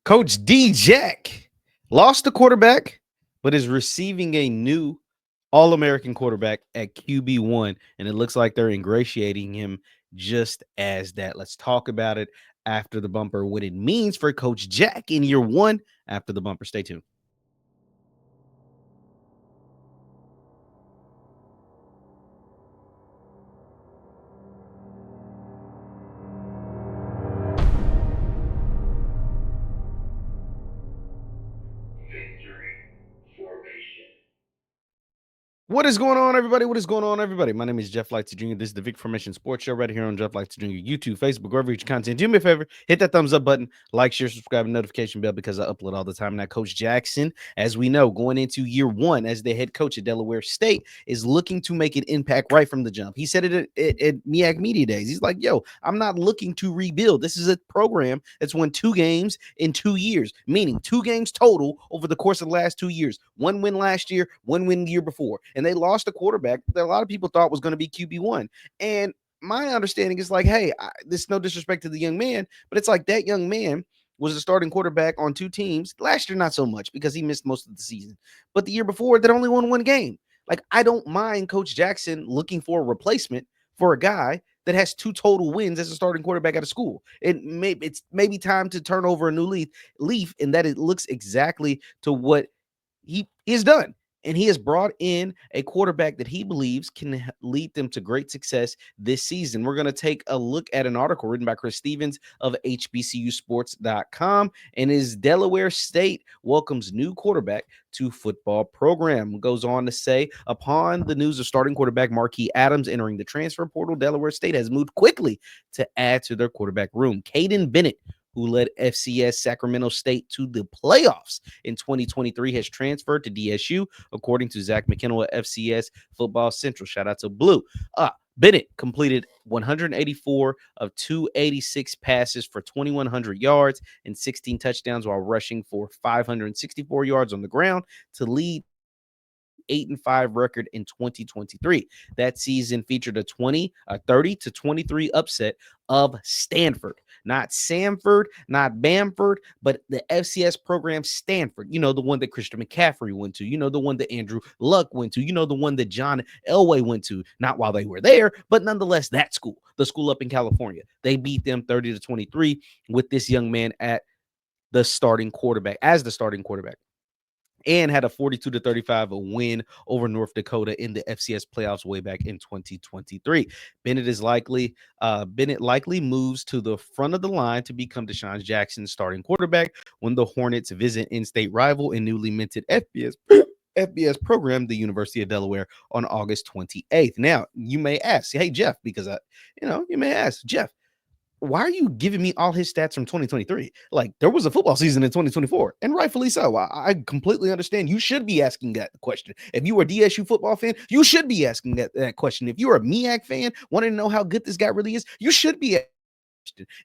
Coach D Jack lost the quarterback, but is receiving a new All American quarterback at QB1. And it looks like they're ingratiating him just as that. Let's talk about it after the bumper, what it means for Coach Jack in year one after the bumper. Stay tuned. What is going on, everybody? What is going on, everybody? My name is JeffLightsyJr. This is the Vic Formation Sports Show right here on JeffLightsYr, YouTube, Facebook, wherever you get your content. Do me a favor, hit that thumbs up button, like, share, subscribe, and notification bell because I upload all the time. Now, Coach Jackson, as we know, going into year one as the head coach at Delaware State, is looking to make an impact right from the jump. He said it at MEAC Media Days. He's like, yo, I'm not looking to rebuild. This is a program that's won 2 games in 2 years, meaning 2 games total over the course of the last 2 years. 1 win last year, 1 win the year before. And they lost a quarterback that a lot of people thought was going to be QB1. And my understanding is like, hey, this is no disrespect to the young man, but it's like that young man was a starting quarterback on 2 teams. Last year, not so much because he missed most of the season. But the year before, that only won 1 game. Like, I don't mind Coach Jackson looking for a replacement for a guy that has 2 total wins as a starting quarterback at a school. It's maybe time to turn over a new leaf, and that it looks exactly to what he has done. And he has brought in a quarterback that he believes can lead them to great success this season. We're going to take a look at an article written by Chris Stevens of HBCUsports.com. And his Delaware State welcomes new quarterback to football program. Goes on to say, upon the news of starting quarterback Marquis Adams entering the transfer portal, Delaware State has moved quickly to add to their quarterback room. Kaiden Bennett, who led FCS Sacramento State to the playoffs in 2023, has transferred to DSU, according to Zach McKinnell at FCS Football Central. Shout out to Blue. Bennett completed 184 of 286 passes for 2,100 yards and 16 touchdowns while rushing for 564 yards on the ground to lead 8-5 record in 2023. That season featured a 30-23 upset of Stanford. Not Samford, not Bamford, but the FCS program Stanford. You know, the one that Christian McCaffrey went to. You know, the one that Andrew Luck went to. You know, the one that John Elway went to. Not while they were there, but nonetheless, that school, the school up in California. They beat them 30-23 with this young man as the starting quarterback. And had a 42-35 win over North Dakota in the FCS playoffs way back in 2023. Bennett likely moves to the front of the line to become Desean Jackson's starting quarterback when the Hornets visit in-state rival and newly minted FBS program, the University of Delaware, on August 28th. Now, you may ask, hey, Jeff, because you may ask, Jeff, why are you giving me all his stats from 2023? Like, there was a football season in 2024, and rightfully so. I completely understand. You should be asking that question. If you are a DSU football fan, you should be asking that question. If you're a MEAC fan, wanting to know how good this guy really is, you should be.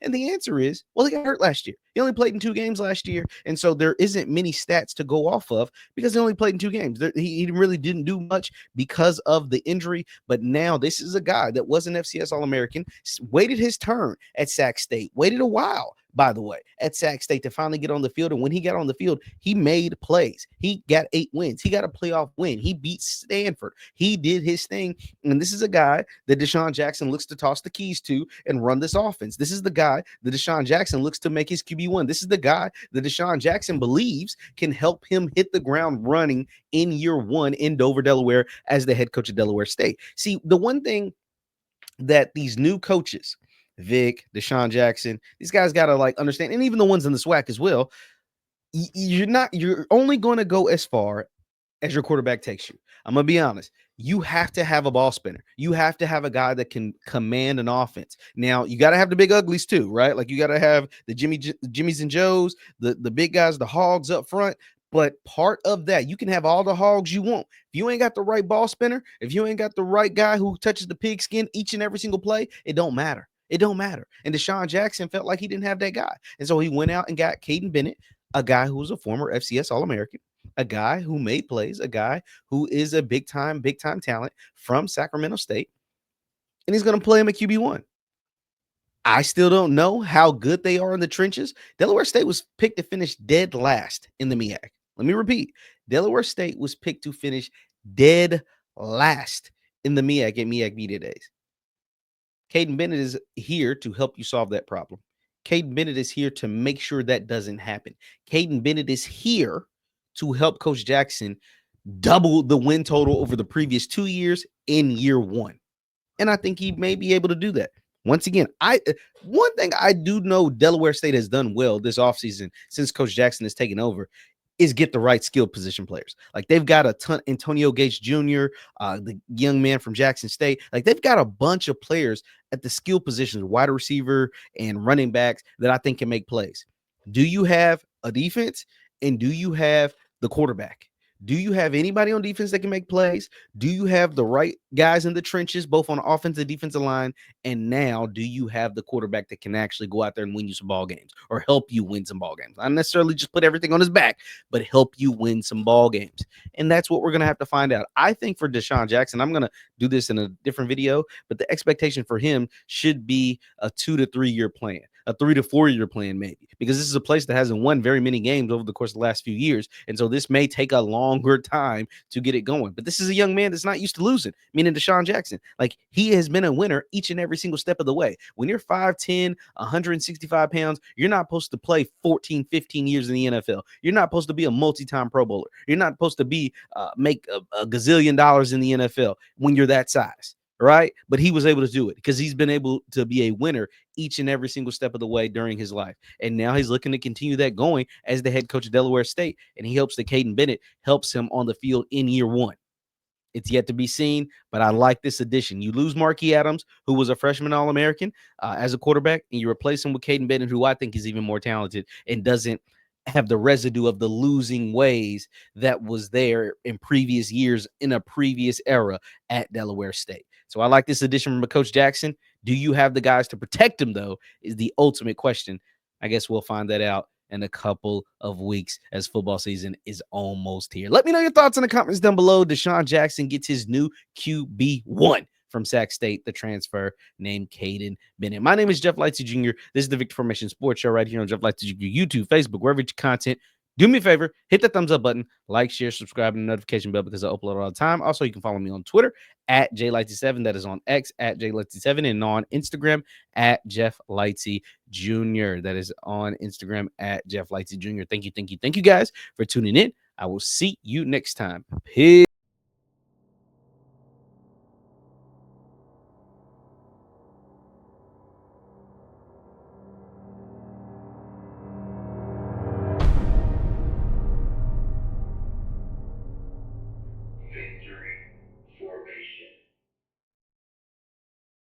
And the answer is, well, he got hurt last year. He only played in 2 games last year. And so there isn't many stats to go off of because he only played in 2 games. He really didn't do much because of the injury. But now this is a guy that was an FCS All-American, waited his turn at Sac State, waited a while, by the way, at Sac State to finally get on the field. And when he got on the field, he made plays. He got 8 wins. He got a playoff win. He beat Stanford. He did his thing. And this is a guy that Desean Jackson looks to toss the keys to and run this offense. This is the guy that Desean Jackson looks to make his QB1. This is the guy that Desean Jackson believes can help him hit the ground running in year one in Dover, Delaware, as the head coach of Delaware State. See, the one thing that these new coaches, Vic, Desean Jackson, these guys got to like understand, and even the ones in the SWAC as well, you're only going to go as far as your quarterback takes you. I'm going to be honest. You have to have a ball spinner. You have to have a guy that can command an offense. Now, you got to have the big uglies too, right? Like you got to have the Jimmys and Joes, the big guys, the hogs up front. But part of that, you can have all the hogs you want. If you ain't got the right ball spinner, if you ain't got the right guy who touches the pigskin each and every single play, it don't matter. It don't matter. And Desean Jackson felt like he didn't have that guy. And so he went out and got Kaiden Bennett, a guy who was a former FCS All-American, a guy who made plays, a guy who is a big time talent from Sacramento State, and he's going to play him at QB1. I still don't know how good they are in the trenches. Delaware State was picked to finish dead last in the MEAC. Let me repeat. Delaware State was picked to finish dead last in the MEAC at MEAC Media Days. Kaiden Bennett is here to help you solve that problem. Kaiden Bennett is here to make sure that doesn't happen. Kaiden Bennett is here to help Coach Jackson double the win total over the previous 2 years in year one. And I think he may be able to do that. Once again, one thing I do know Delaware State has done well this offseason since Coach Jackson has taken over is get the right skill position players. Like they've got a ton, Antonio Gates Jr., the young man from Jackson State. Like they've got a bunch of players at the skill positions, wide receiver and running backs that I think can make plays. Do you have a defense and do you have the quarterback? Do you have anybody on defense that can make plays? Do you have the right guys in the trenches, both on the offensive and defensive line? And now, do you have the quarterback that can actually go out there and win you some ball games or help you win some ball games? Not necessarily just put everything on his back, but help you win some ball games. And that's what we're going to have to find out. I think for Desean Jackson, I'm going to do this in a different video, but the expectation for him should be a 2 to 3 year plan. A 3 to 4 year plan, maybe, because this is a place that hasn't won very many games over the course of the last few years. And so this may take a longer time to get it going. But this is a young man that's not used to losing, meaning Desean Jackson. Like he has been a winner each and every single step of the way. When you're 5'10, 165 pounds, you're not supposed to play 14, 15 years in the NFL. You're not supposed to be a multi-time Pro Bowler. You're not supposed to be make a gazillion dollars in the NFL when you're that size. Right. But he was able to do it because he's been able to be a winner each and every single step of the way during his life. And now he's looking to continue that going as the head coach of Delaware State. And he hopes that Kaiden Bennett helps him on the field in year one. It's yet to be seen, but I like this addition. You lose Marquis Adams, who was a freshman All-American as a quarterback, and you replace him with Kaiden Bennett, who I think is even more talented and doesn't have the residue of the losing ways that was there in previous years in a previous era at Delaware State. So I like this addition from Coach Jackson. Do you have the guys to protect him, though, is the ultimate question. I guess we'll find that out in a couple of weeks as football season is almost here. Let me know your thoughts in the comments down below. Desean Jackson gets his new QB1 from Sac State, the transfer named Kaiden Bennett. My name is Jeff Lightsy Jr. This is the Victor Formation Sports Show right here on Jeff Lightsy Jr. YouTube, Facebook, wherever you content. Do me a favor, hit that thumbs up button, like, share, subscribe, and the notification bell because I upload all the time. Also, you can follow me on Twitter at JLightsy7. That is on X at JLightsy7 and on Instagram at JeffLightsYJr. That is on Instagram at JeffLightsYJr. Thank you guys for tuning in. I will see you next time. Peace.